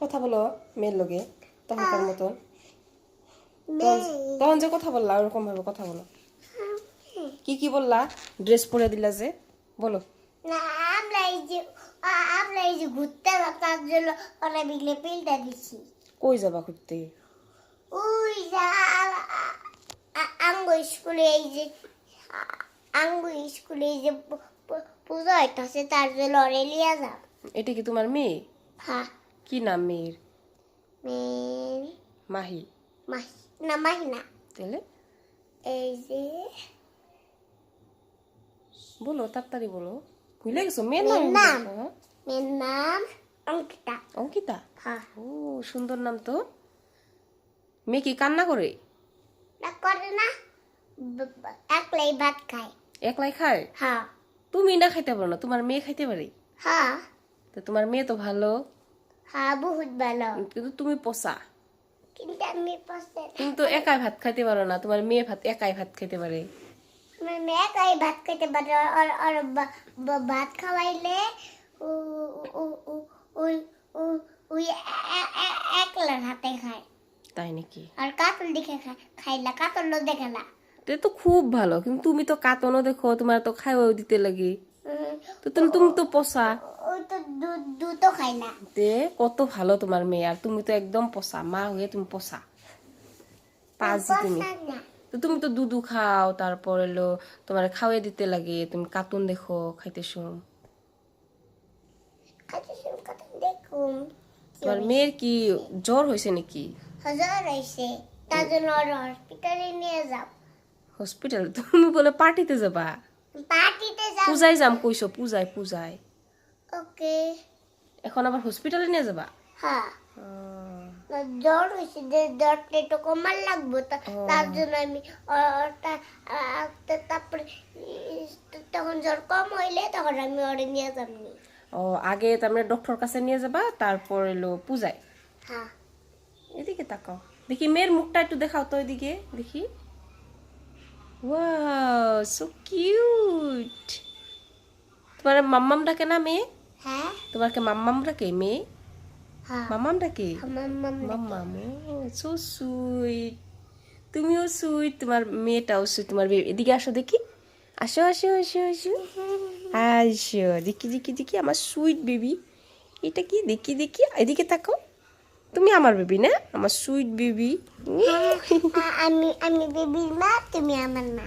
কথা বলো মেয়ের লগে তখনকার মতন। তখন যে কথা বললা ওরকম ভাবে কথা বলো। কি বললা? ড্রেস পরে দিলা যে, বলো। না আমরা এই যে ঘুরতে তার জন্য ওরা মিলে পিলটা দিছি। কই যাবা ঘুরতে? ওই যা আঙ্গু স্কুলে এই যে পূজা হইতাছে তার জন্য ওরে লিয়া যাও। এটা কি তোমার মেয়ে? হ্যাঁ। কি নাম মেয়ের? মেয়ে মাহি। মাহি না। তাহলে এই যে বলো, তাড়াতাড়ি বলো। ভুলে গেছো মেয়ের নাম? নাম? মেয়ের নাম অঙ্কিতা। অঙ্কিতা? হ্যাঁ। ও সুন্দর নাম তো। মেয়ে কি কান্না করে? না করে না, একলাই ভাত খায়। একলাই খায়? হ্যাঁ। তুমি না খাইতে পারো না, তোমার মেয়ে খাইতে পারে? হ্যাঁ। তো তোমার মেয়ে তো ভালো। হ্যাঁ বহুত ভালো। কিন্তু তুমি পোষা। কিন্তু আমি পছন্দ। তুমি তো একাই ভাত খাইতে পারো না, তোমার মেয়ে একাই ভাত খাইতে পারে। আমার মেয়ে একাই ভাত খেতে পারে। আর ভাত খাওয়াইলে ওই একলার হাতে খায়। তাই নাকি? আর কাতল দেখে খাইলা, কাতল দেখে না। তো খুব ভালো, কিন্তু তুমি তো কাতনও দেখো, তোমার তো খাইও দিতে লাগে। তো তুমি তো পোষা। ওই তো দুধও খাই না। কত ভালো তোমার মেয়ে, আর তুমি তো একদম পোষা মা হয়ে তুমি পোষা পাজি তুমি। তো তুমি তো দুধু খাও, তারপর এলো তোমার খাওয়াই দিতে লাগে, তুমি কার্টুন দেখো, খাইতে শুন। দেখুন তোমার মেয়ের কি জ্বর হয়েছে নাকি? জ্বর হয়েছে, তার জন্য হসপিটালে নিয়ে যাও। হসপিটাল? তুমি বলে পার্টিতে যাবা? পার্টিতে যাও। পূজায় যাম কইছো, পূজায়। ওকে। এখন আবার হসপিটালে নিয়ে যাবা? হ্যাঁ। জ্বর হয়েছে, যে জ্বরটা একটু কমার লাগবো, তার জন্য আমি তারপরে তখন জ্বর কম হইলে তখন আমি ওরে নিয়ে যাবনি। ও আগে তার মানে ডক্টর কাছে নিয়ে যাবা, তারপর এলো পূজায়। হ্যাঁ। এদিকে তাকাও, দেখি মেয়ের মুখটা একটু দেখাও তো, এদিকে দেখি। Wow so cute. তোমার মাম্মাম ডাকে না মেয়ে? হ্যাঁ। তোমাকে মাম্মাম ডাকে মেয়ে? হ্যাঁ। মাম্মাম ডাকে? মাম্মাম। So sweet. তুমিও সুইট, তোমার মেয়েটাও সুইট। তোমার এদিকে আসো দেখি, আসো। দেখি আমার সুইট বেবি। এটা কি? দেখি এদিকে তাকাও। তুমি আমার বেবি না, আমার সুইট বেবি। আমি বেবির মা, তুমি আমার মা।